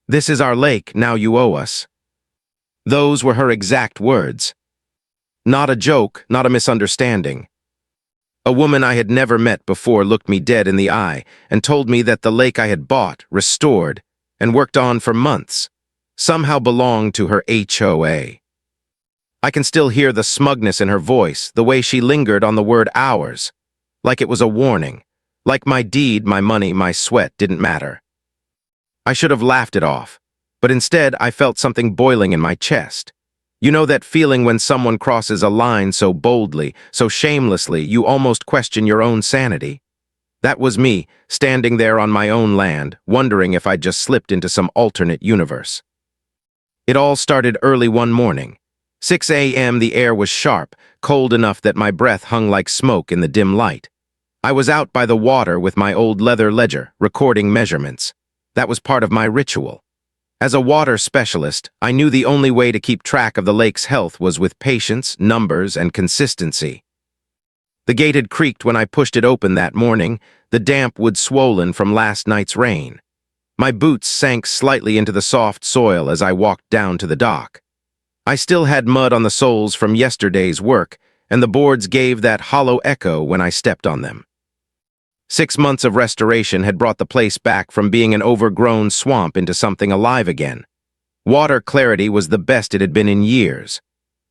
This is our lake, now you owe us. Those were her exact words. Not a joke, not a misunderstanding. A woman I had never met before looked me dead in the eye and told me that the lake I had bought, restored, and worked on for months somehow belonged to her HOA. I can still hear the smugness in her voice, the way she lingered on the word ours, like it was a warning, like my deed, my money, my sweat didn't matter. I should have laughed it off, but instead I felt something boiling in my chest. You know that feeling when someone crosses a line so boldly, so shamelessly, you almost question your own sanity? That was me, standing there on my own land, wondering if I'd just slipped into some alternate universe. It all started early one morning. 6 a.m. The air was sharp, cold enough that my breath hung like smoke in the dim light. I was out by the water with my old leather ledger, recording measurements. That was part of my ritual. As a water specialist, I knew the only way to keep track of the lake's health was with patience, numbers, and consistency. The gate had creaked when I pushed it open that morning, the damp wood swollen from last night's rain. My boots sank slightly into the soft soil as I walked down to the dock. I still had mud on the soles from yesterday's work, and the boards gave that hollow echo when I stepped on them. 6 months of restoration had brought the place back from being an overgrown swamp into something alive again. Water clarity was the best it had been in years.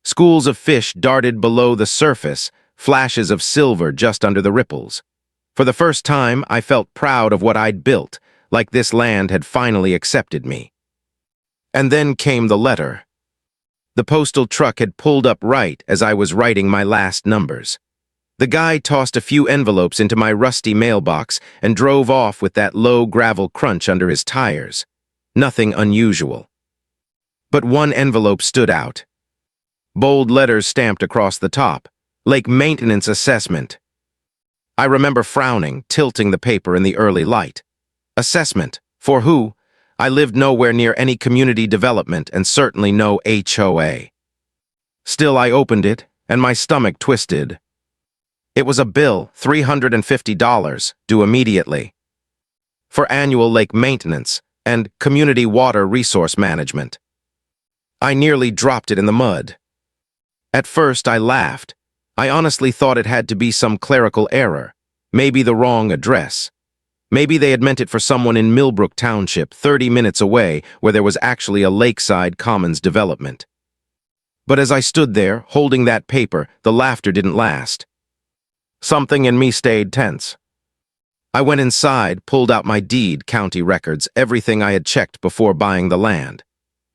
Schools of fish darted below the surface, flashes of silver just under the ripples. For the first time, I felt proud of what I'd built, like this land had finally accepted me. And then came the letter. The postal truck had pulled up right as I was writing my last numbers. The guy tossed a few envelopes into my rusty mailbox and drove off with that low gravel crunch under his tires. Nothing unusual. But one envelope stood out. Bold letters stamped across the top. Lake Maintenance Assessment. I remember frowning, tilting the paper in the early light. Assessment. For who? I lived nowhere near any community development and certainly no HOA. Still, I opened it, and my stomach twisted. It was a bill, $350, due immediately, for annual lake maintenance and community water resource management. I nearly dropped it in the mud. At first, I laughed. I honestly thought it had to be some clerical error, maybe the wrong address. Maybe they had meant it for someone in Millbrook Township, 30 minutes away, where there was actually a lakeside commons development. But as I stood there, holding that paper, the laughter didn't last. Something in me stayed tense. I went inside, pulled out my deed, county records, everything I had checked before buying the land.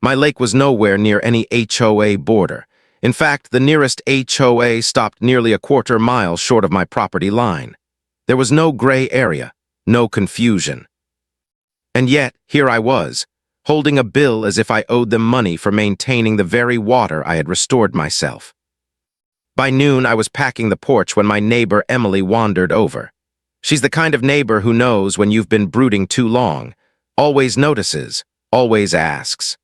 My lake was nowhere near any HOA border. In fact, the nearest HOA stopped nearly a quarter mile short of my property line. There was no gray area, no confusion. And yet, here I was, holding a bill as if I owed them money for maintaining the very water I had restored myself. By noon, I was packing the porch when my neighbor Emily wandered over. She's the kind of neighbor who knows when you've been brooding too long, always notices, always asks.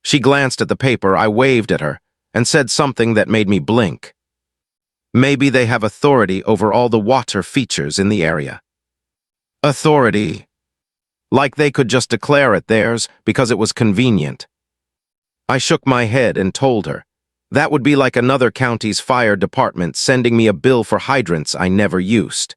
She glanced at the paper, I waved at her, and said something that made me blink. Maybe they have authority over all the water features in the area. Authority. Like they could just declare it theirs because it was convenient. I shook my head and told her. That would be like another county's fire department sending me a bill for hydrants I never used.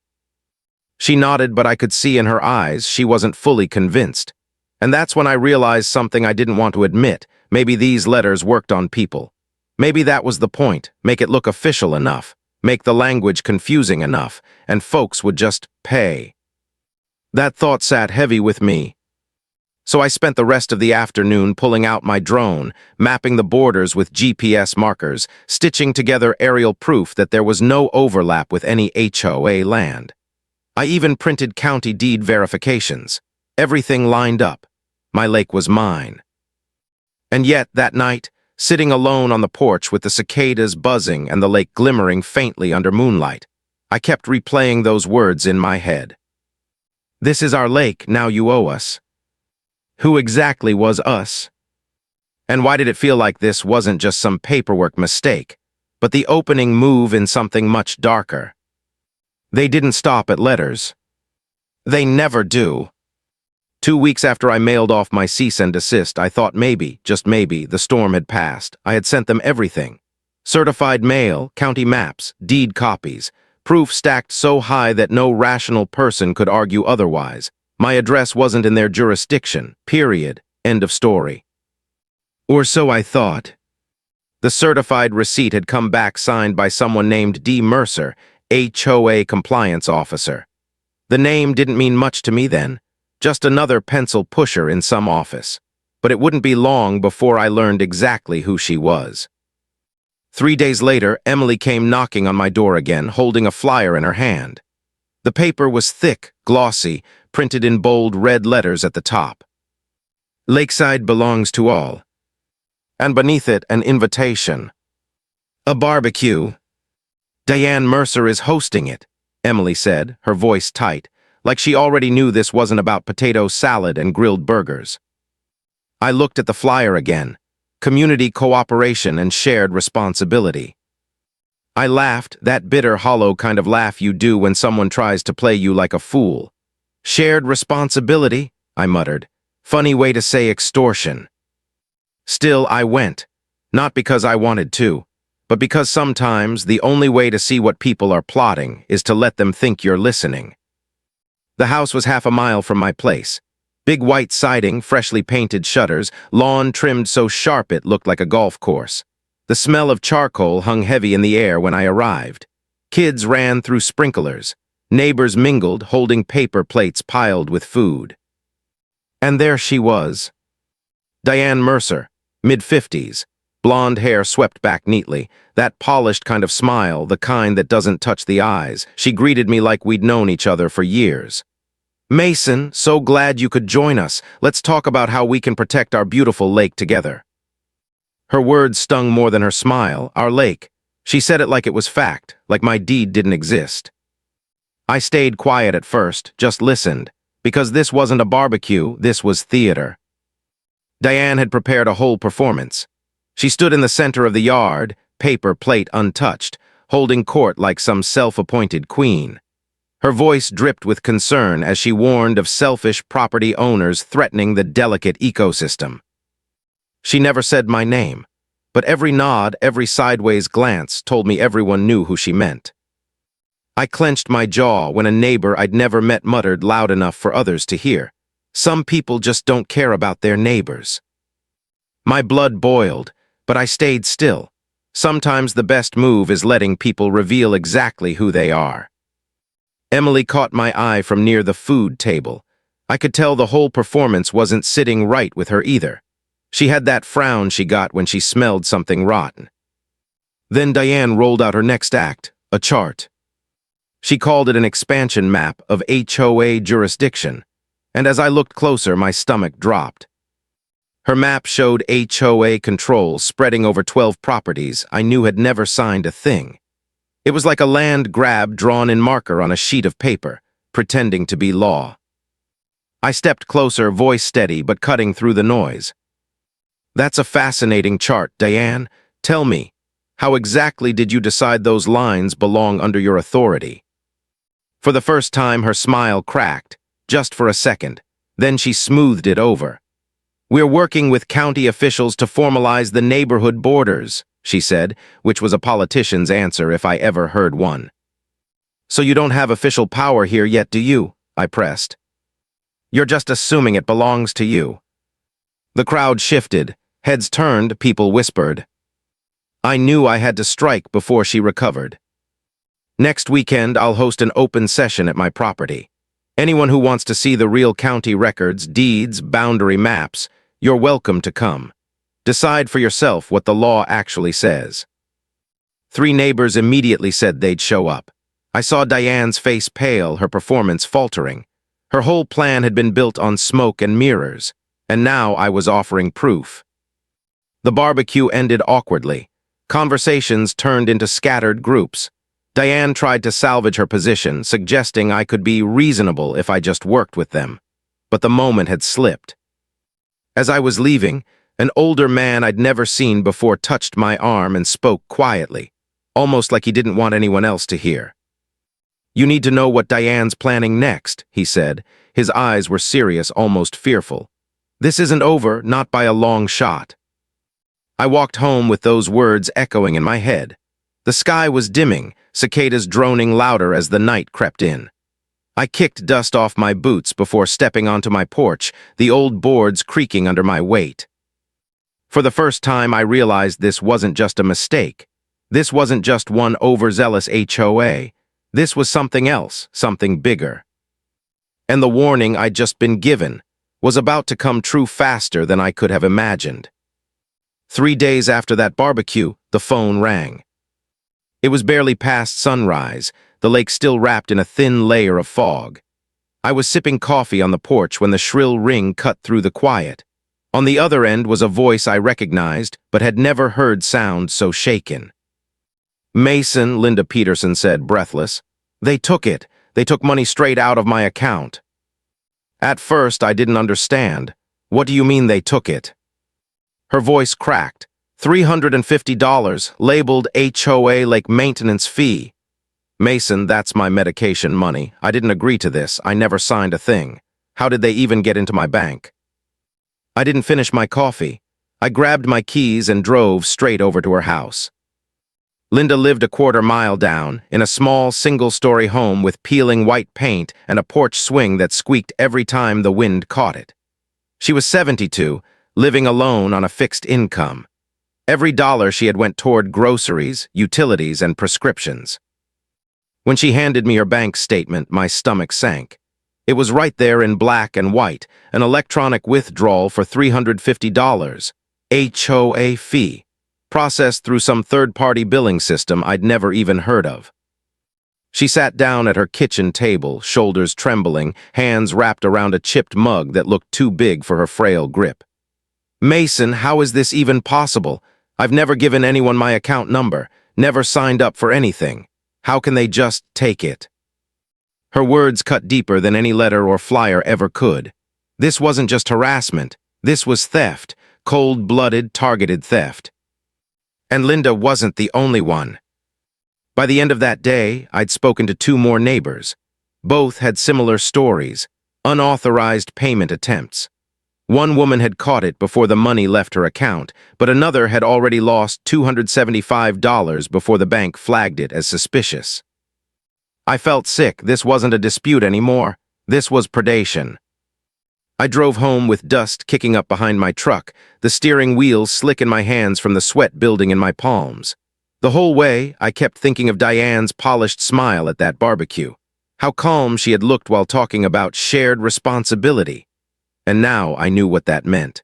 She nodded, but I could see in her eyes she wasn't fully convinced. And that's when I realized something I didn't want to admit. Maybe these letters worked on people. Maybe that was the point, make it look official enough, make the language confusing enough, and folks would just pay. That thought sat heavy with me. So I spent the rest of the afternoon pulling out my drone, mapping the borders with GPS markers, stitching together aerial proof that there was no overlap with any HOA land. I even printed county deed verifications. Everything lined up. My lake was mine. And yet, that night, sitting alone on the porch with the cicadas buzzing and the lake glimmering faintly under moonlight, I kept replaying those words in my head. This is our lake, now you owe us. Who exactly was us? And why did it feel like this wasn't just some paperwork mistake, but the opening move in something much darker? They didn't stop at letters. They never do. 2 weeks after I mailed off my cease and desist, I thought maybe, just maybe, the storm had passed. I had sent them everything. Certified mail, county maps, deed copies, proof stacked so high that no rational person could argue otherwise. My address wasn't in their jurisdiction, period, end of story. Or so I thought. The certified receipt had come back signed by someone named D. Mercer, HOA compliance officer. The name didn't mean much to me then, just another pencil pusher in some office. But it wouldn't be long before I learned exactly who she was. 3 days later, Emily came knocking on my door again, holding a flyer in her hand. The paper was thick, glossy, printed in bold red letters at the top. Lakeside belongs to all. And beneath it, an invitation. A barbecue. Diane Mercer is hosting it, Emily said, her voice tight, like she already knew this wasn't about potato salad and grilled burgers. I looked at the flyer again. Community cooperation and shared responsibility. I laughed, that bitter, hollow kind of laugh you do when someone tries to play you like a fool. Shared responsibility, I muttered. Funny way to say extortion. Still, I went. Not because I wanted to, but because sometimes the only way to see what people are plotting is to let them think you're listening. The house was half a mile from my place. Big white siding, freshly painted shutters, lawn trimmed so sharp it looked like a golf course. The smell of charcoal hung heavy in the air when I arrived. Kids ran through sprinklers. Neighbors mingled, holding paper plates piled with food. And there she was. Diane Mercer, mid-50s, blonde hair swept back neatly, that polished kind of smile, the kind that doesn't touch the eyes. She greeted me like we'd known each other for years. Mason, so glad you could join us. Let's talk about how we can protect our beautiful lake together. Her words stung more than her smile. Our lake. She said it like it was fact, like my deed didn't exist. I stayed quiet at first, just listened, because this wasn't a barbecue, this was theater. Diane had prepared a whole performance. She stood in the center of the yard, paper plate untouched, holding court like some self-appointed queen. Her voice dripped with concern as she warned of selfish property owners threatening the delicate ecosystem. She never said my name, but every nod, every sideways glance told me everyone knew who she meant. I clenched my jaw when a neighbor I'd never met muttered loud enough for others to hear. Some people just don't care about their neighbors. My blood boiled, but I stayed still. Sometimes the best move is letting people reveal exactly who they are. Emily caught my eye from near the food table. I could tell the whole performance wasn't sitting right with her either. She had that frown she got when she smelled something rotten. Then Diane rolled out her next act, a chart. She called it an expansion map of HOA jurisdiction, and as I looked closer, my stomach dropped. Her map showed HOA control spreading over 12 properties I knew had never signed a thing. It was like a land grab drawn in marker on a sheet of paper, pretending to be law. I stepped closer, voice steady but cutting through the noise. That's a fascinating chart, Diane. Tell me, how exactly did you decide those lines belong under your authority? For the first time, her smile cracked, just for a second. Then she smoothed it over. We're working with county officials to formalize the neighborhood borders, she said, which was a politician's answer if I ever heard one. So you don't have official power here yet, do you? I pressed. You're just assuming it belongs to you. The crowd shifted. Heads turned, people whispered. I knew I had to strike before she recovered. Next weekend, I'll host an open session at my property. Anyone who wants to see the real county records, deeds, boundary maps, you're welcome to come. Decide for yourself what the law actually says. 3 neighbors immediately said they'd show up. I saw Diane's face pale, her performance faltering. Her whole plan had been built on smoke and mirrors, and now I was offering proof. The barbecue ended awkwardly. Conversations turned into scattered groups. Diane tried to salvage her position, suggesting I could be reasonable if I just worked with them. But the moment had slipped. As I was leaving, an older man I'd never seen before touched my arm and spoke quietly, almost like he didn't want anyone else to hear. You need to know what Diane's planning next, he said. His eyes were serious, almost fearful. This isn't over, not by a long shot. I walked home with those words echoing in my head. The sky was dimming, cicadas droning louder as the night crept in. I kicked dust off my boots before stepping onto my porch, the old boards creaking under my weight. For the first time, I realized this wasn't just a mistake. This wasn't just one overzealous HOA. This was something else, something bigger. And the warning I'd just been given was about to come true faster than I could have imagined. 3 days after that barbecue, the phone rang. It was barely past sunrise, the lake still wrapped in a thin layer of fog. I was sipping coffee on the porch when the shrill ring cut through the quiet. On the other end was a voice I recognized, but had never heard sound so shaken. "Mason," Linda Peterson said, breathless. "They took it. They took money straight out of my account." At first, I didn't understand. "What do you mean they took it?" Her voice cracked. $350, labeled HOA like maintenance fee. "Mason, that's my medication money. I didn't agree to this. I never signed a thing. How did they even get into my bank?" I didn't finish my coffee. I grabbed my keys and drove straight over to her house. Linda lived a quarter-mile down, in a small, single-story home with peeling white paint and a porch swing that squeaked every time the wind caught it. She was 72, living alone on a fixed income. Every dollar she had went toward groceries, utilities, and prescriptions. When she handed me her bank statement, my stomach sank. It was right there in black and white, an electronic withdrawal for $350, HOA fee, processed through some third-party billing system I'd never even heard of. She sat down at her kitchen table, shoulders trembling, hands wrapped around a chipped mug that looked too big for her frail grip. "Mason, how is this even possible? I've never given anyone my account number, never signed up for anything. How can they just take it?" Her words cut deeper than any letter or flyer ever could. This wasn't just harassment. This was theft, cold-blooded, targeted theft. And Linda wasn't the only one. By the end of that day, I'd spoken to 2 more neighbors. Both had similar stories, unauthorized payment attempts. One woman had caught it before the money left her account, but another had already lost $275 before the bank flagged it as suspicious. I felt sick. This wasn't a dispute anymore. This was predation. I drove home with dust kicking up behind my truck, the steering wheel slick in my hands from the sweat building in my palms. The whole way, I kept thinking of Diane's polished smile at that barbecue, how calm she had looked while talking about shared responsibility. And now I knew what that meant.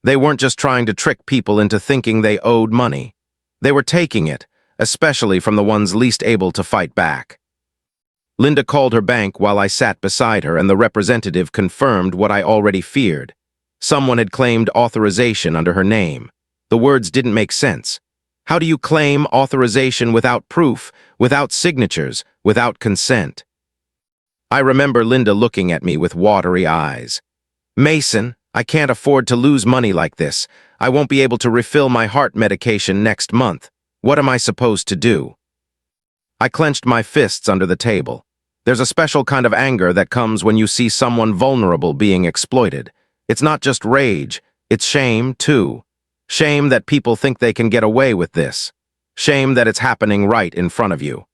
They weren't just trying to trick people into thinking they owed money. They were taking it, especially from the ones least able to fight back. Linda called her bank while I sat beside her, and the representative confirmed what I already feared. Someone had claimed authorization under her name. The words didn't make sense. How do you claim authorization without proof, without signatures, without consent? I remember Linda looking at me with watery eyes. "Mason, I can't afford to lose money like this. I won't be able to refill my heart medication next month. What am I supposed to do?" I clenched my fists under the table. There's a special kind of anger that comes when you see someone vulnerable being exploited. It's not just rage, it's shame, too. Shame that people think they can get away with this. Shame that it's happening right in front of you.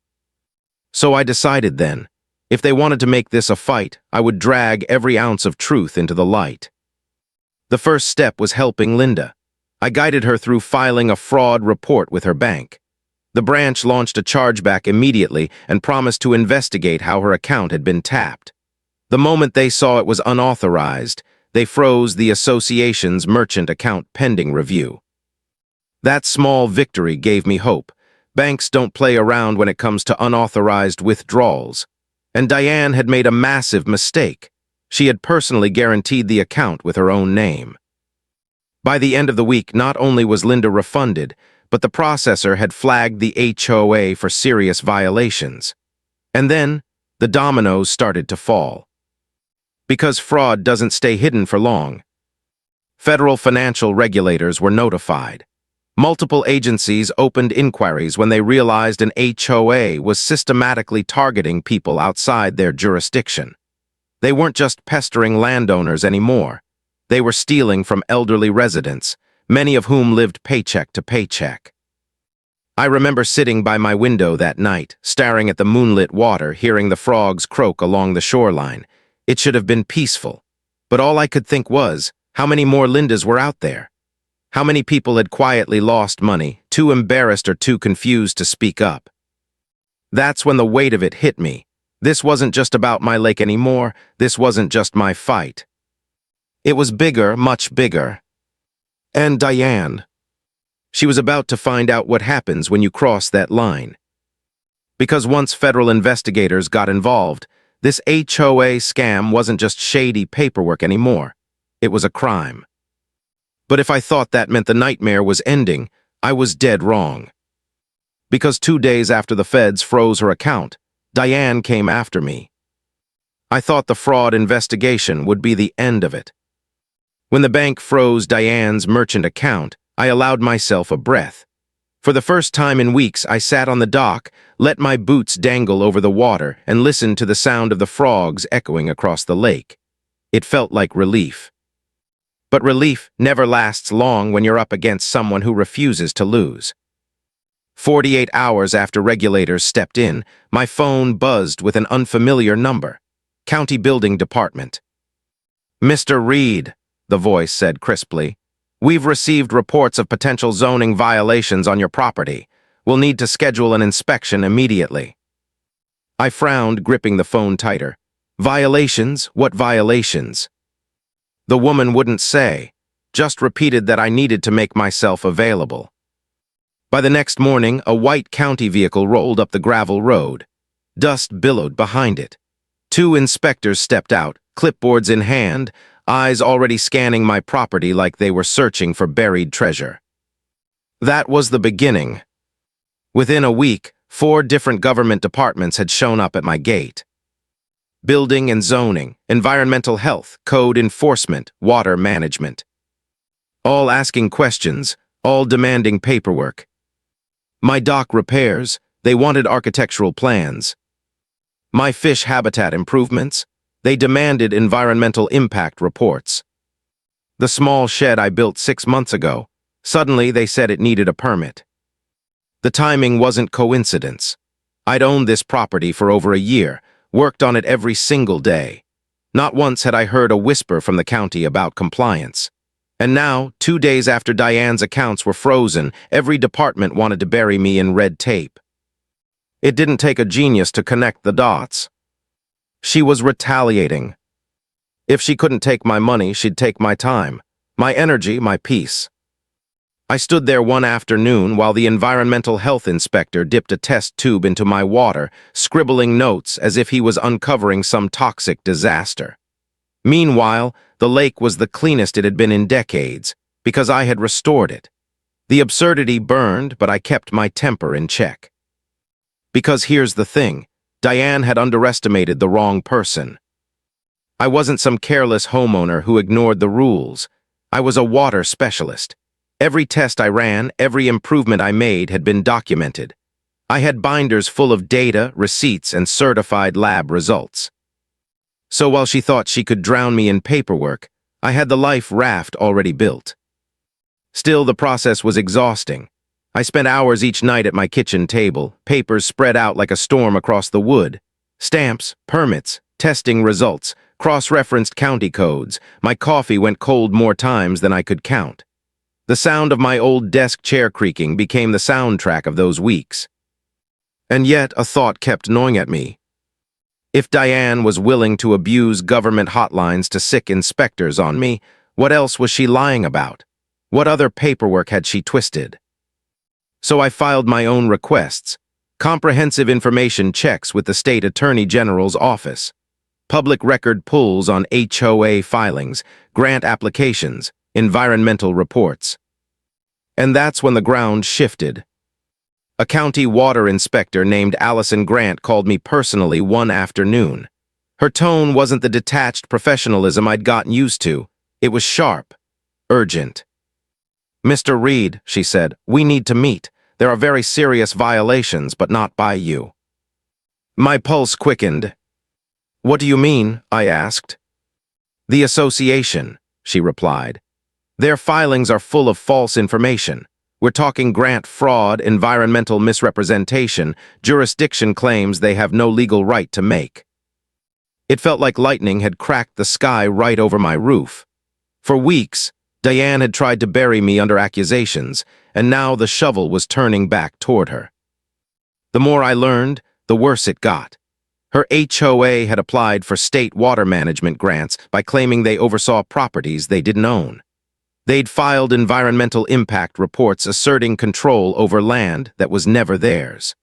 So I decided then, if they wanted to make this a fight, I would drag every ounce of truth into the light. The first step was helping Linda. I guided her through filing a fraud report with her bank. The branch launched a chargeback immediately and promised to investigate how her account had been tapped. The moment they saw it was unauthorized, they froze the association's merchant account pending review. That small victory gave me hope. Banks don't play around when it comes to unauthorized withdrawals. And Diane had made a massive mistake. She had personally guaranteed the account with her own name. By the end of the week, not only was Linda refunded, but the processor had flagged the HOA for serious violations. And then, the dominoes started to fall. Because fraud doesn't stay hidden for long. Federal financial regulators were notified. Multiple agencies opened inquiries when they realized an HOA was systematically targeting people outside their jurisdiction. They weren't just pestering landowners anymore. They were stealing from elderly residents, many of whom lived paycheck to paycheck. I remember sitting by my window that night, staring at the moonlit water, hearing the frogs croak along the shoreline. It should have been peaceful. But all I could think was, how many more Lindas were out there? How many people had quietly lost money, too embarrassed or too confused to speak up? That's when the weight of it hit me. This wasn't just about my lake anymore. This wasn't just my fight. It was bigger, much bigger. And Diane. She was about to find out what happens when you cross that line. Because once federal investigators got involved, this HOA scam wasn't just shady paperwork anymore. It was a crime. But if I thought that meant the nightmare was ending, I was dead wrong. Because 2 days after the feds froze her account, Diane came after me. I thought the fraud investigation would be the end of it. When the bank froze Diane's merchant account, I allowed myself a breath. For the first time in weeks, I sat on the dock, let my boots dangle over the water, and listened to the sound of the frogs echoing across the lake. It felt like relief. But relief never lasts long when you're up against someone who refuses to lose. 48 hours after regulators stepped in, my phone buzzed with an unfamiliar number. County Building Department. "Mr. Reed," the voice said crisply, "we've received reports of potential zoning violations on your property. We'll need to schedule an inspection immediately." I frowned, gripping the phone tighter. Violations? What violations? The woman wouldn't say, just repeated that I needed to make myself available. By the next morning, a white county vehicle rolled up the gravel road. Dust billowed behind it. 2 inspectors stepped out, clipboards in hand, eyes already scanning my property like they were searching for buried treasure. That was the beginning. Within a week, 4 different government departments had shown up at my gate. Building and zoning, environmental health, code enforcement, water management. All asking questions, all demanding paperwork. My dock repairs, they wanted architectural plans. My fish habitat improvements, they demanded environmental impact reports. The small shed I built 6 months ago, suddenly they said it needed a permit. The timing wasn't coincidence. I'd owned this property for over a year, worked on it every single day. Not once had I heard a whisper from the county about compliance. And now, 2 days after Diane's accounts were frozen, every department wanted to bury me in red tape. It didn't take a genius to connect the dots. She was retaliating. If she couldn't take my money, she'd take my time, my energy, my peace. I stood there one afternoon while the environmental health inspector dipped a test tube into my water, scribbling notes as if he was uncovering some toxic disaster. Meanwhile, the lake was the cleanest it had been in decades, because I had restored it. The absurdity burned, but I kept my temper in check. Because here's the thing, Diane had underestimated the wrong person. I wasn't some careless homeowner who ignored the rules. I was a water specialist. Every test I ran, every improvement I made had been documented. I had binders full of data, receipts, and certified lab results. So while she thought she could drown me in paperwork, I had the life raft already built. Still, the process was exhausting. I spent hours each night at my kitchen table, papers spread out like a storm across the wood. Stamps, permits, testing results, cross-referenced county codes. My coffee went cold more times than I could count. The sound of my old desk chair creaking became the soundtrack of those weeks. And yet, a thought kept gnawing at me. If Diane was willing to abuse government hotlines to sick inspectors on me, what else was she lying about? What other paperwork had she twisted? So I filed my own requests, comprehensive information checks with the State Attorney General's office, public record pulls on HOA filings, grant applications, environmental reports. And that's when the ground shifted. A county water inspector named Allison Grant called me personally one afternoon. Her tone wasn't the detached professionalism I'd gotten used to. It was sharp, urgent. Mr. Reed, she said, we need to meet. There are very serious violations, but not by you. My pulse quickened. What do you mean? I asked. The association, she replied. Their filings are full of false information. We're talking grant fraud, environmental misrepresentation, jurisdiction claims they have no legal right to make. It felt like lightning had cracked the sky right over my roof. For weeks, Diane had tried to bury me under accusations, and now the shovel was turning back toward her. The more I learned, the worse it got. Her HOA had applied for state water management grants by claiming they oversaw properties they didn't own. They'd filed environmental impact reports asserting control over land that was never theirs.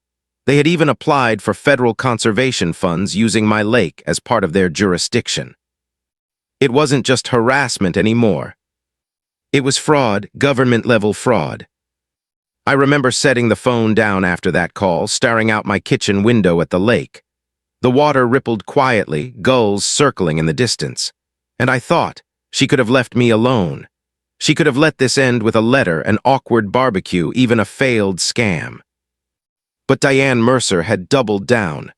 They had even applied for federal conservation funds using my lake as part of their jurisdiction. It wasn't just harassment anymore. It was fraud, government-level fraud. I remember setting the phone down after that call, staring out my kitchen window at the lake. The water rippled quietly, gulls circling in the distance. And I thought, she could have left me alone. She could have let this end with a letter, an awkward barbecue, even a failed scam. But Diane Mercer had doubled down.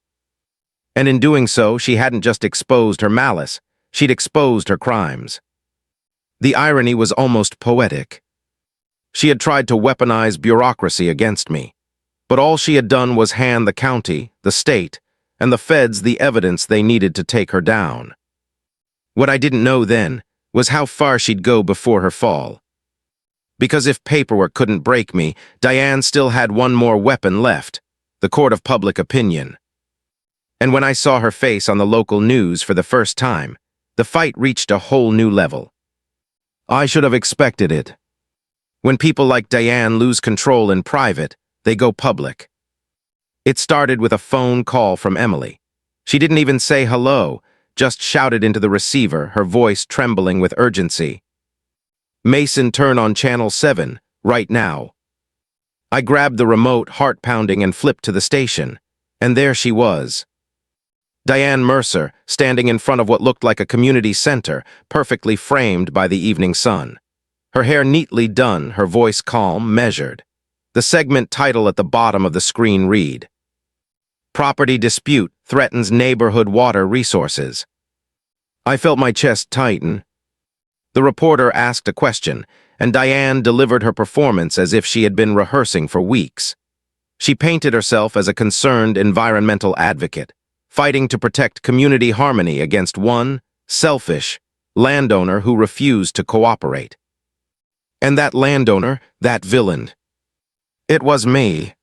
And in doing so, she hadn't just exposed her malice, she'd exposed her crimes. The irony was almost poetic. She had tried to weaponize bureaucracy against me, but all she had done was hand the county, the state, and the feds the evidence they needed to take her down. What I didn't know then was how far she'd go before her fall. Because if paperwork couldn't break me, Diane still had one more weapon left, the court of public opinion. And when I saw her face on the local news for the first time, the fight reached a whole new level. I should have expected it. When people like Diane lose control in private, they go public. It started with a phone call from Emily. She didn't even say hello, just shouted into the receiver, her voice trembling with urgency. Mason, turn on channel 7, right now. I grabbed the remote, heart pounding, and flipped to the station, and there she was. Diane Mercer, standing in front of what looked like a community center, perfectly framed by the evening sun. Her hair neatly done, her voice calm, measured. The segment title at the bottom of the screen read, Property Dispute Threatens Neighborhood Water Resources. I felt my chest tighten. The reporter asked a question, and Diane delivered her performance as if she had been rehearsing for weeks. She painted herself as a concerned environmental advocate, fighting to protect community harmony against one selfish landowner who refused to cooperate. And that landowner, that villain, it was me.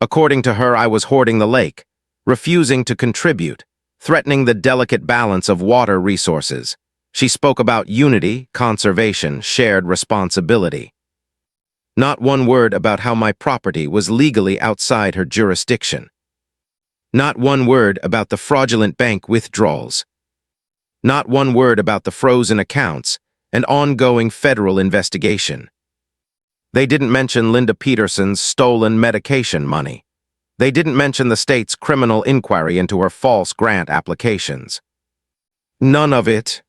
According to her, I was hoarding the lake, refusing to contribute, threatening the delicate balance of water resources. She spoke about unity, conservation, shared responsibility. Not one word about how my property was legally outside her jurisdiction. Not one word about the fraudulent bank withdrawals. Not one word about the frozen accounts and ongoing federal investigation. They didn't mention Linda Peterson's stolen medication money. They didn't mention the state's criminal inquiry into her false grant applications. None of it.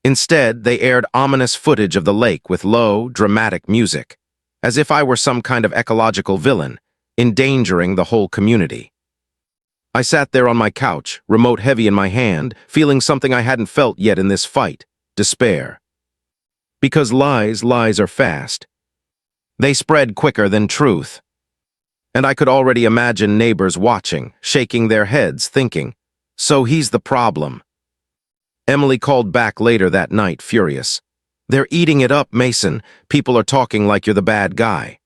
Instead, they aired ominous footage of the lake with low, dramatic music, as if I were some kind of ecological villain, endangering the whole community. I sat there on my couch, remote heavy in my hand, feeling something I hadn't felt yet in this fight, despair. Because lies are fast. They spread quicker than truth. And I could already imagine neighbors watching, shaking their heads, thinking, so he's the problem. Emily called back later that night, furious. They're eating it up, Mason. People are talking like you're the bad guy.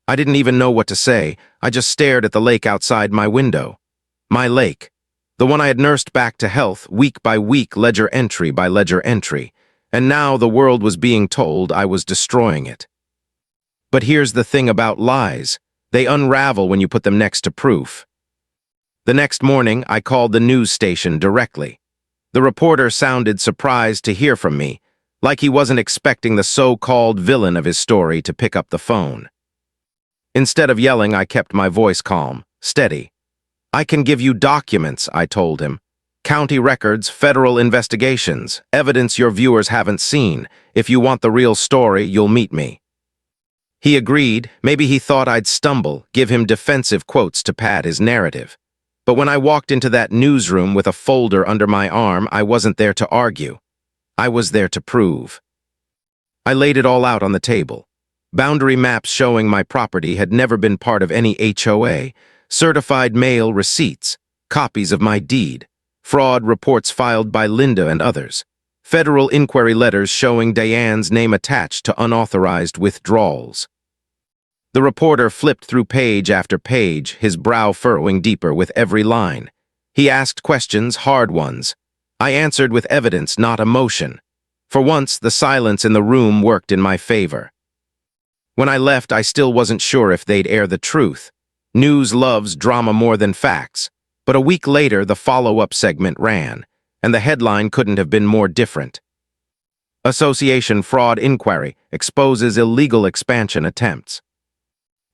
I didn't even know what to say. I just stared at the lake outside my window. My lake. The one I had nursed back to health, week by week, ledger entry by ledger entry. And now the world was being told I was destroying it. But here's the thing about lies. They unravel when you put them next to proof. The next morning, I called the news station directly. The reporter sounded surprised to hear from me, like he wasn't expecting the so-called villain of his story to pick up the phone. Instead of yelling, I kept my voice calm, steady. I can give you documents, I told him. County records, federal investigations, evidence your viewers haven't seen. If you want the real story, you'll meet me." He agreed. Maybe he thought I'd stumble, give him defensive quotes to pad his narrative. But when I walked into that newsroom with a folder under my arm, I wasn't there to argue. I was there to prove. I laid it all out on the table. Boundary maps showing my property had never been part of any HOA, certified mail receipts, copies of my deed, fraud reports filed by Linda and others, federal inquiry letters showing Diane's name attached to unauthorized withdrawals. The reporter flipped through page after page, his brow furrowing deeper with every line. He asked questions, hard ones. I answered with evidence, not emotion. For once, the silence in the room worked in my favor. When I left, I still wasn't sure if they'd air the truth. News loves drama more than facts. But a week later, the follow-up segment ran, and the headline couldn't have been more different. Association Fraud Inquiry exposes illegal expansion attempts.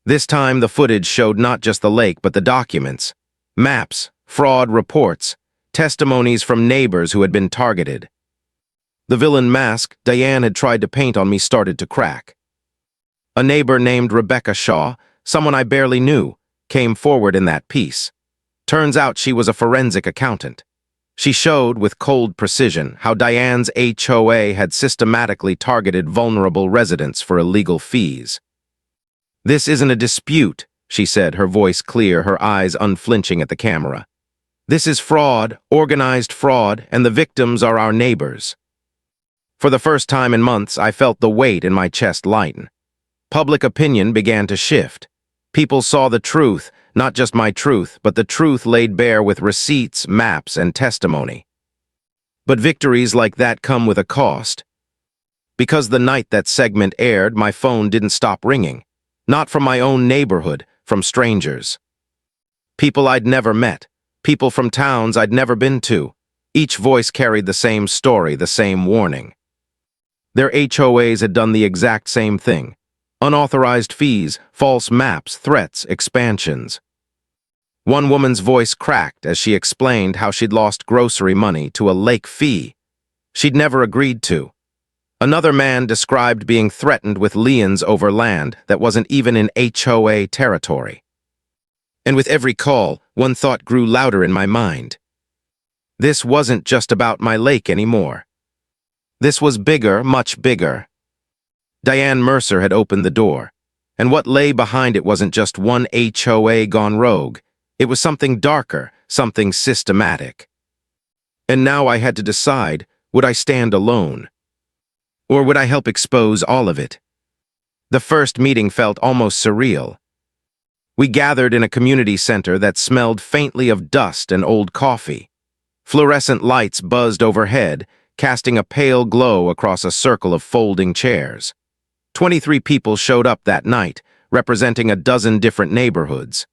This time, the footage showed not just the lake, but the documents, maps, fraud reports, testimonies from neighbors who had been targeted. The villain mask Diane had tried to paint on me started to crack. A neighbor named Rebecca Shaw, someone I barely knew, came forward in that piece. Turns out she was a forensic accountant. She showed with cold precision how Diane's HOA had systematically targeted vulnerable residents for illegal fees. "This isn't a dispute," she said, her voice clear, her eyes unflinching at the camera. "This is fraud, organized fraud, and the victims are our neighbors." For the first time in months, I felt the weight in my chest lighten. Public opinion began to shift. People saw the truth, not just my truth, but the truth laid bare with receipts, maps, and testimony. But victories like that come with a cost. Because the night that segment aired, my phone didn't stop ringing. Not from my own neighborhood, from strangers. People I'd never met, people from towns I'd never been to. Each voice carried the same story, the same warning. Their HOAs had done the exact same thing. Unauthorized fees, false maps, threats, expansions. One woman's voice cracked as she explained how she'd lost grocery money to a lake fee she'd never agreed to. Another man described being threatened with liens over land that wasn't even in HOA territory. And with every call, one thought grew louder in my mind. This wasn't just about my lake anymore. This was bigger, much bigger. Diane Mercer had opened the door, and what lay behind it wasn't just one HOA gone rogue. It was something darker, something systematic. And now I had to decide, would I stand alone? Or would I help expose all of it? The first meeting felt almost surreal. We gathered in a community center that smelled faintly of dust and old coffee. Fluorescent lights buzzed overhead, casting a pale glow across a circle of folding chairs. 23 people showed up that night, representing a dozen different neighborhoods.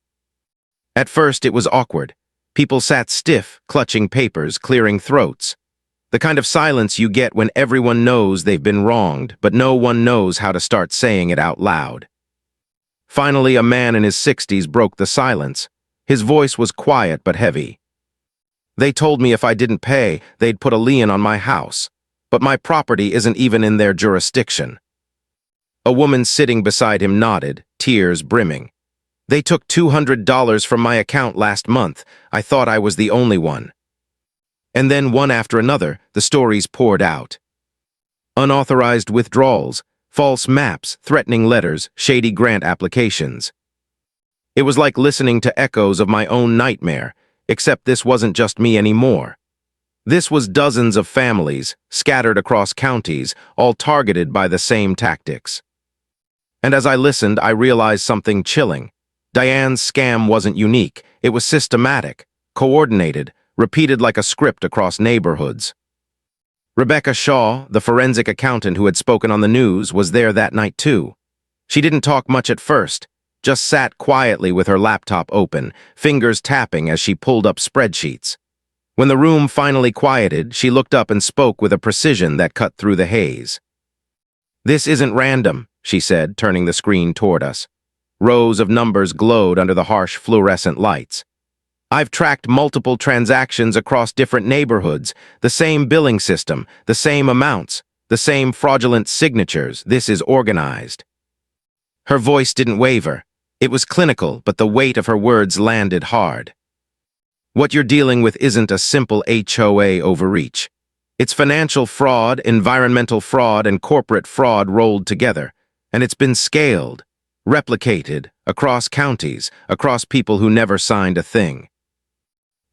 At first, it was awkward. People sat stiff, clutching papers, clearing throats. The kind of silence you get when everyone knows they've been wronged, but no one knows how to start saying it out loud. Finally, a man in his 60s broke the silence. His voice was quiet but heavy. "They told me if I didn't pay, they'd put a lien on my house. But my property isn't even in their jurisdiction." A woman sitting beside him nodded, tears brimming. "They took $200 from my account last month. I thought I was the only one." And then, one after another, the stories poured out. Unauthorized withdrawals, false maps, threatening letters, shady grant applications. It was like listening to echoes of my own nightmare, except this wasn't just me anymore. This was dozens of families, scattered across counties, all targeted by the same tactics. And as I listened, I realized something chilling. Diane's scam wasn't unique. It was systematic, coordinated, repeated like a script across neighborhoods. Rebecca Shaw, the forensic accountant who had spoken on the news, was there that night too. She didn't talk much at first, just sat quietly with her laptop open, fingers tapping as she pulled up spreadsheets. When the room finally quieted, she looked up and spoke with a precision that cut through the haze. "This isn't random," she said, turning the screen toward us. Rows of numbers glowed under the harsh fluorescent lights. I've tracked multiple transactions across different neighborhoods, the same billing system, the same amounts, the same fraudulent signatures. This is organized. Her voice didn't waver. It was clinical, but the weight of her words landed hard. What you're dealing with isn't a simple HOA overreach. It's financial fraud, environmental fraud, and corporate fraud rolled together, and it's been scaled, replicated, across counties, across people who never signed a thing.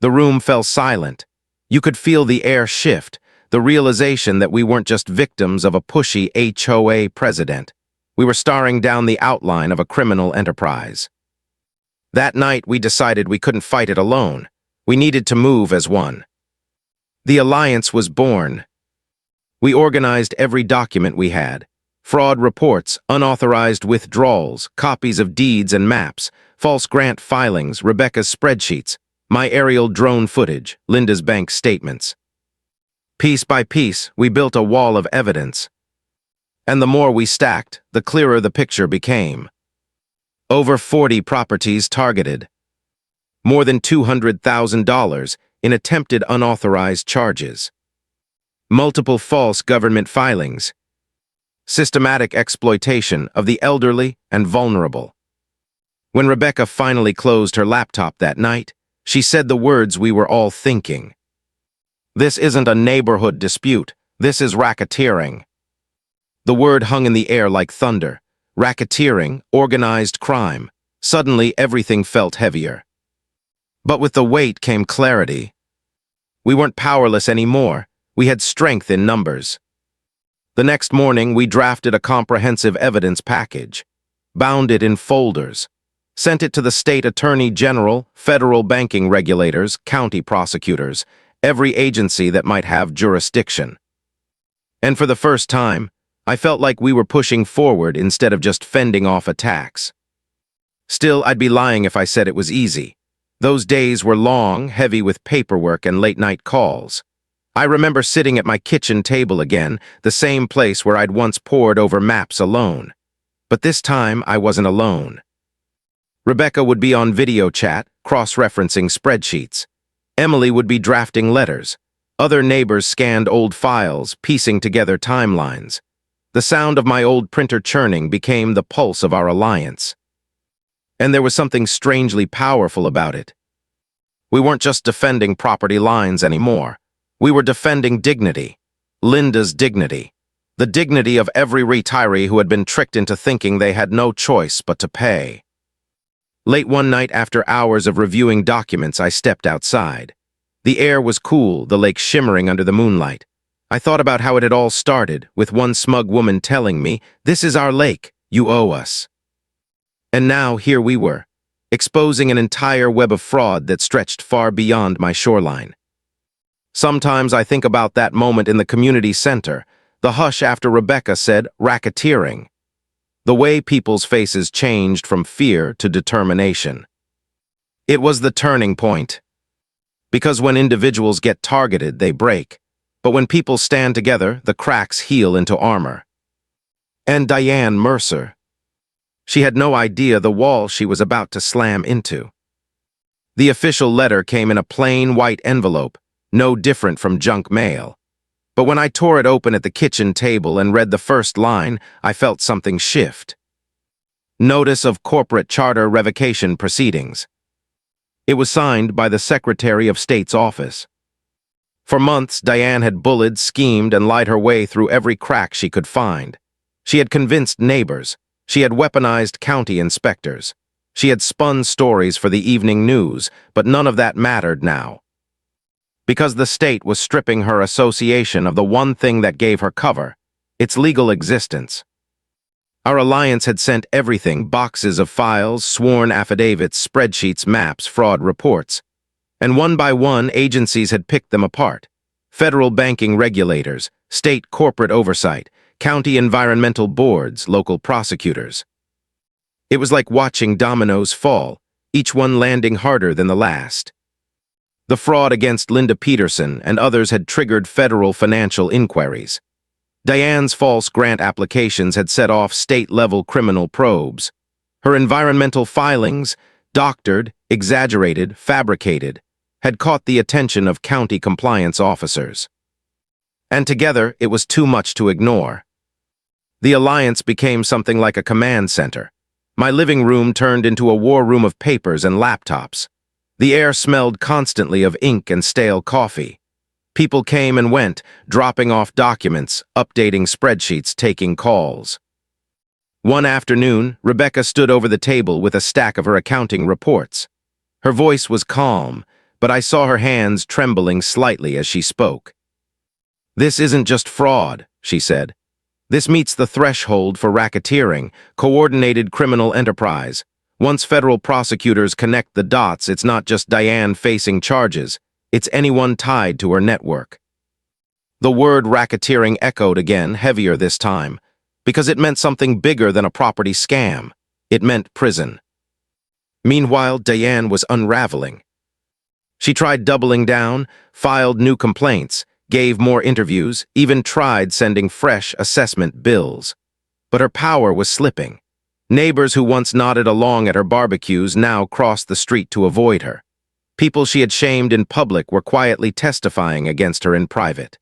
The room fell silent. You could feel the air shift, the realization that we weren't just victims of a pushy HOA president. We were staring down the outline of a criminal enterprise. That night, we decided we couldn't fight it alone. We needed to move as one. The alliance was born. We organized every document we had. Fraud reports, unauthorized withdrawals, copies of deeds and maps, false grant filings, Rebecca's spreadsheets, my aerial drone footage, Linda's bank statements. Piece by piece, we built a wall of evidence. And the more we stacked, the clearer the picture became. Over 40 properties targeted. More than $200,000 in attempted unauthorized charges. Multiple false government filings. Systematic exploitation of the elderly and vulnerable. When Rebecca finally closed her laptop that night, she said the words we were all thinking. This isn't a neighborhood dispute. This is racketeering. The word hung in the air like thunder. Racketeering, organized crime. Suddenly, everything felt heavier. But with the weight came clarity. We weren't powerless anymore. We had strength in numbers. The next morning, we drafted a comprehensive evidence package, bound it in folders, sent it to the state attorney general, federal banking regulators, county prosecutors, every agency that might have jurisdiction. And for the first time, I felt like we were pushing forward instead of just fending off attacks. Still, I'd be lying if I said it was easy. Those days were long, heavy with paperwork and late-night calls. I remember sitting at my kitchen table again, the same place where I'd once pored over maps alone. But this time, I wasn't alone. Rebecca would be on video chat, cross-referencing spreadsheets. Emily would be drafting letters. Other neighbors scanned old files, piecing together timelines. The sound of my old printer churning became the pulse of our alliance. And there was something strangely powerful about it. We weren't just defending property lines anymore. We were defending dignity. Linda's dignity. The dignity of every retiree who had been tricked into thinking they had no choice but to pay. Late one night, after hours of reviewing documents, I stepped outside. The air was cool, the lake shimmering under the moonlight. I thought about how it had all started, with one smug woman telling me, "This is our lake, you owe us." And now here we were, exposing an entire web of fraud that stretched far beyond my shoreline. Sometimes I think about that moment in the community center, the hush after Rebecca said racketeering. The way people's faces changed from fear to determination. It was the turning point. Because when individuals get targeted, they break. But when people stand together, the cracks heal into armor. And Diane Mercer. She had no idea the wall she was about to slam into. The official letter came in a plain white envelope, no different from junk mail. But when I tore it open at the kitchen table and read the first line, I felt something shift. Notice of corporate charter revocation proceedings. It was signed by the Secretary of State's office. For months, Diane had bullied, schemed, and lied her way through every crack she could find. She had convinced neighbors. She had weaponized county inspectors. She had spun stories for the evening news, but none of that mattered now. Because the state was stripping her association of the one thing that gave her cover, its legal existence. Our alliance had sent everything, boxes of files, sworn affidavits, spreadsheets, maps, fraud reports. And one by one, agencies had picked them apart. Federal banking regulators, state corporate oversight, county environmental boards, local prosecutors. It was like watching dominoes fall, each one landing harder than the last. The fraud against Linda Peterson and others had triggered federal financial inquiries. Diane's false grant applications had set off state-level criminal probes. Her environmental filings, Doctored, exaggerated, fabricated, had caught the attention of county compliance officers. And together, it was too much to ignore. The alliance became something like a command center. My living room turned into a war room of papers and laptops. The air smelled constantly of ink and stale coffee. People came and went, dropping off documents, updating spreadsheets, taking calls. One afternoon, Rebecca stood over the table with a stack of her accounting reports. Her voice was calm, but I saw her hands trembling slightly as she spoke. "This isn't just fraud," she said. "This meets the threshold for racketeering, coordinated criminal enterprise. Once federal prosecutors connect the dots, it's not just Diane facing charges, it's anyone tied to her network." The word racketeering echoed again, heavier this time, because it meant something bigger than a property scam. It meant prison. Meanwhile, Diane was unraveling. She tried doubling down, filed new complaints, gave more interviews, even tried sending fresh assessment bills. But her power was slipping. Neighbors who once nodded along at her barbecues now crossed the street to avoid her. People she had shamed in public were quietly testifying against her in private.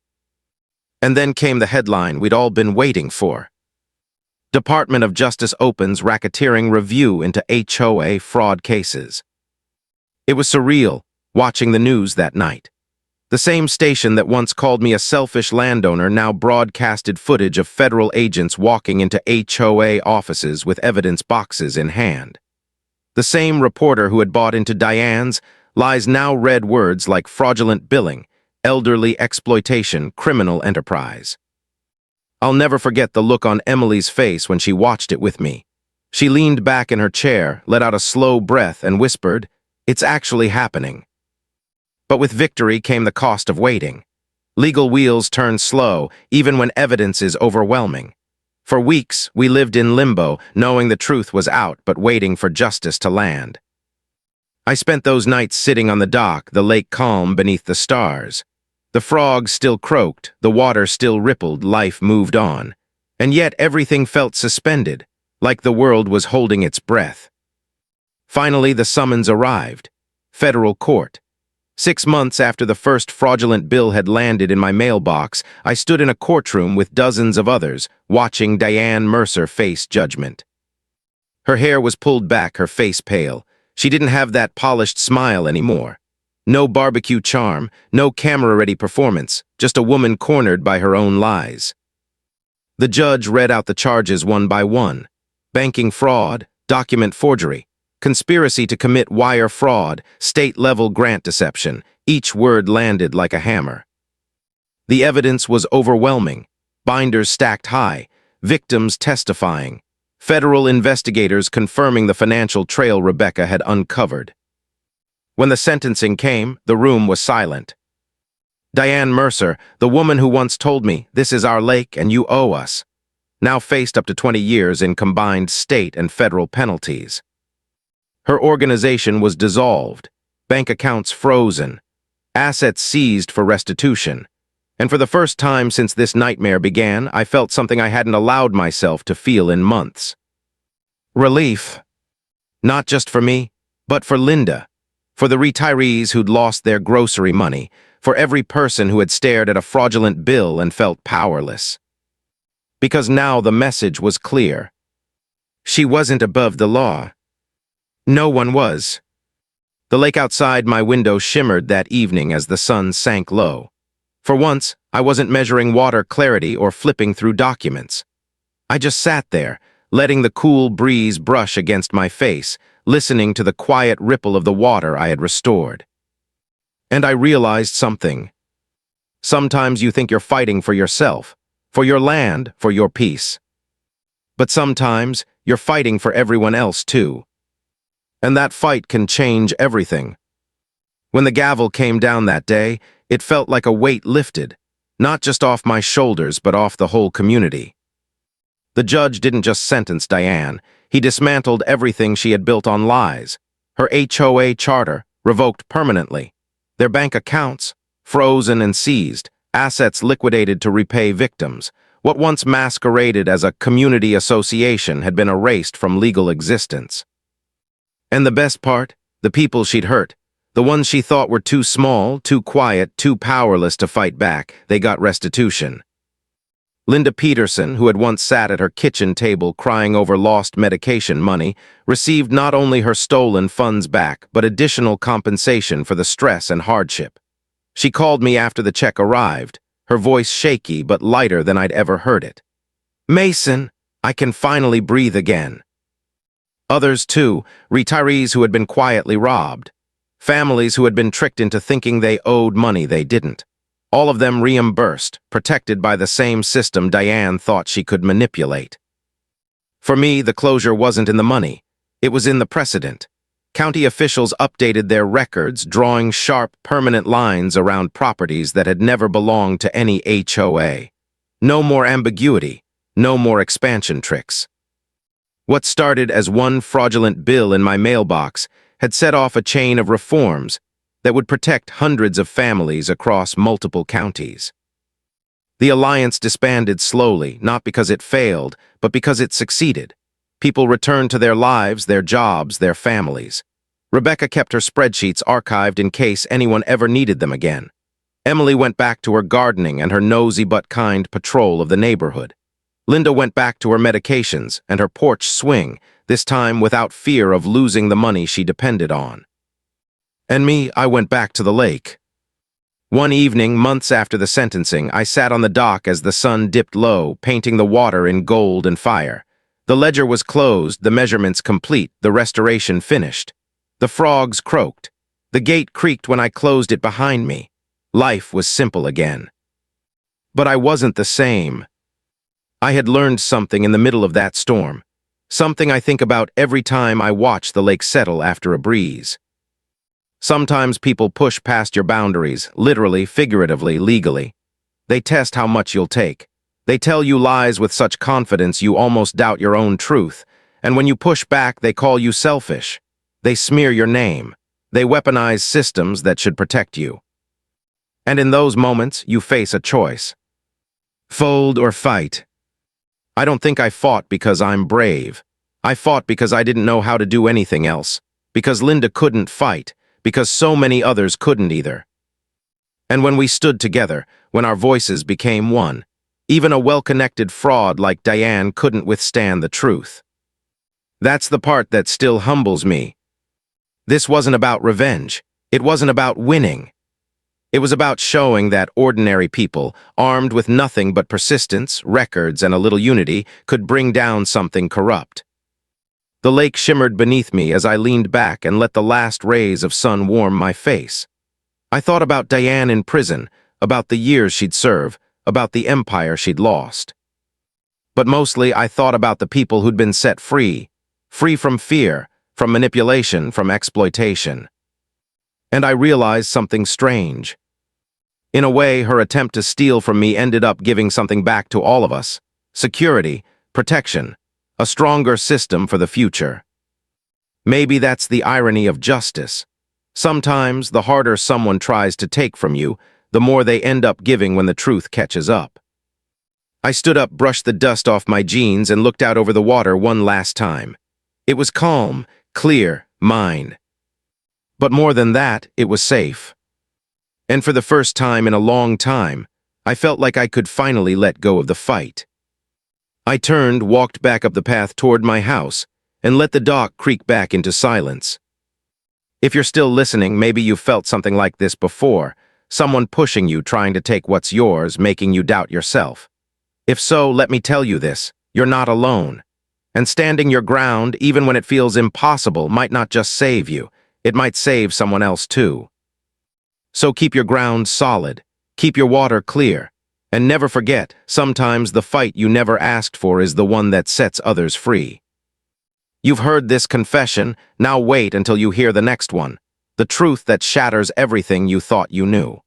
And then came the headline we'd all been waiting for. Department of Justice opens racketeering review into HOA fraud cases. It was surreal, watching the news that night. The same station that once called me a selfish landowner now broadcasted footage of federal agents walking into HOA offices with evidence boxes in hand. The same reporter who had bought into Diane's lies now read words like fraudulent billing, elderly exploitation, criminal enterprise. I'll never forget the look on Emily's face when she watched it with me. She leaned back in her chair, let out a slow breath, and whispered, "It's actually happening." But with victory came the cost of waiting. Legal wheels turn slow, even when evidence is overwhelming. For weeks, we lived in limbo, knowing the truth was out, but waiting for justice to land. I spent those nights sitting on the dock, the lake calm beneath the stars. The frogs still croaked, the water still rippled, life moved on. And yet everything felt suspended, like the world was holding its breath. Finally, the summons arrived. Federal court. 6 months after the first fraudulent bill had landed in my mailbox, I stood in a courtroom with dozens of others, watching Diane Mercer face judgment. Her hair was pulled back, her face pale. She didn't have that polished smile anymore. No barbecue charm, no camera-ready performance, just a woman cornered by her own lies. The judge read out the charges one by one. Banking fraud, document forgery, conspiracy to commit wire fraud, state-level grant deception. Each word landed like a hammer. The evidence was overwhelming. Binders stacked high, victims testifying, federal investigators confirming the financial trail Rebecca had uncovered. When the sentencing came, the room was silent. Diane Mercer, the woman who once told me, "This is our lake and you owe us," now faced up to 20 years in combined state and federal penalties. Her organization was dissolved, bank accounts frozen, assets seized for restitution. And for the first time since this nightmare began, I felt something I hadn't allowed myself to feel in months. Relief. Not just for me, but for Linda, for the retirees who'd lost their grocery money, for every person who had stared at a fraudulent bill and felt powerless. Because now the message was clear. She wasn't above the law. No one was. The lake outside my window shimmered that evening as the sun sank low. For once, I wasn't measuring water clarity or flipping through documents. I just sat there, letting the cool breeze brush against my face, listening to the quiet ripple of the water I had restored. And I realized something. Sometimes you think you're fighting for yourself, for your land, for your peace. But sometimes you're fighting for everyone else too. And that fight can change everything. When the gavel came down that day, it felt like a weight lifted, not just off my shoulders, but off the whole community. The judge didn't just sentence Diane, he dismantled everything she had built on lies. Her HOA charter, revoked permanently. Their bank accounts, frozen and seized, assets liquidated to repay victims. What once masqueraded as a community association had been erased from legal existence. And the best part? The people she'd hurt. The ones she thought were too small, too quiet, too powerless to fight back, they got restitution. Linda Peterson, who had once sat at her kitchen table crying over lost medication money, received not only her stolen funds back, but additional compensation for the stress and hardship. She called me after the check arrived, her voice shaky but lighter than I'd ever heard it. "Mason, I can finally breathe again." Others, too, retirees who had been quietly robbed. Families who had been tricked into thinking they owed money they didn't. All of them reimbursed, protected by the same system Diane thought she could manipulate. For me, the closure wasn't in the money. It was in the precedent. County officials updated their records, drawing sharp, permanent lines around properties that had never belonged to any HOA. No more ambiguity, no more expansion tricks. What started as one fraudulent bill in my mailbox had set off a chain of reforms that would protect hundreds of families across multiple counties. The alliance disbanded slowly, not because it failed, but because it succeeded. People returned to their lives, their jobs, their families. Rebecca kept her spreadsheets archived in case anyone ever needed them again. Emily went back to her gardening and her nosy but kind patrol of the neighborhood. Linda went back to her medications and her porch swing, this time without fear of losing the money she depended on. And me, I went back to the lake. One evening, months after the sentencing, I sat on the dock as the sun dipped low, painting the water in gold and fire. The ledger was closed, the measurements complete, the restoration finished. The frogs croaked. The gate creaked when I closed it behind me. Life was simple again. But I wasn't the same. I had learned something in the middle of that storm. Something I think about every time I watch the lake settle after a breeze. Sometimes people push past your boundaries, literally, figuratively, legally. They test how much you'll take. They tell you lies with such confidence you almost doubt your own truth. And when you push back, they call you selfish. They smear your name. They weaponize systems that should protect you. And in those moments, you face a choice. Fold or fight. I don't think I fought because I'm brave. I fought because I didn't know how to do anything else. Because Linda couldn't fight. Because so many others couldn't either. And when we stood together, when our voices became one, even a well-connected fraud like Diane couldn't withstand the truth. That's the part that still humbles me. This wasn't about revenge. It wasn't about winning. It was about showing that ordinary people, armed with nothing but persistence, records, and a little unity, could bring down something corrupt. The lake shimmered beneath me as I leaned back and let the last rays of sun warm my face. I thought about Diane in prison, about the years she'd serve, about the empire she'd lost. But mostly I thought about the people who'd been set free, free from fear, from manipulation, from exploitation. And I realized something strange. In a way, her attempt to steal from me ended up giving something back to all of us: security, protection. A stronger system for the future. Maybe that's the irony of justice. Sometimes, the harder someone tries to take from you, the more they end up giving when the truth catches up. I stood up, brushed the dust off my jeans, and looked out over the water one last time. It was calm, clear, mine. But more than that, it was safe. And for the first time in a long time, I felt like I could finally let go of the fight. I turned, walked back up the path toward my house, and let the dock creak back into silence. If you're still listening, maybe you've felt something like this before, someone pushing you, trying to take what's yours, making you doubt yourself. If so, let me tell you this: you're not alone. And standing your ground, even when it feels impossible, might not just save you, it might save someone else too. So keep your ground solid, keep your water clear. And never forget, sometimes the fight you never asked for is the one that sets others free. You've heard this confession, now wait until you hear the next one. The truth that shatters everything you thought you knew.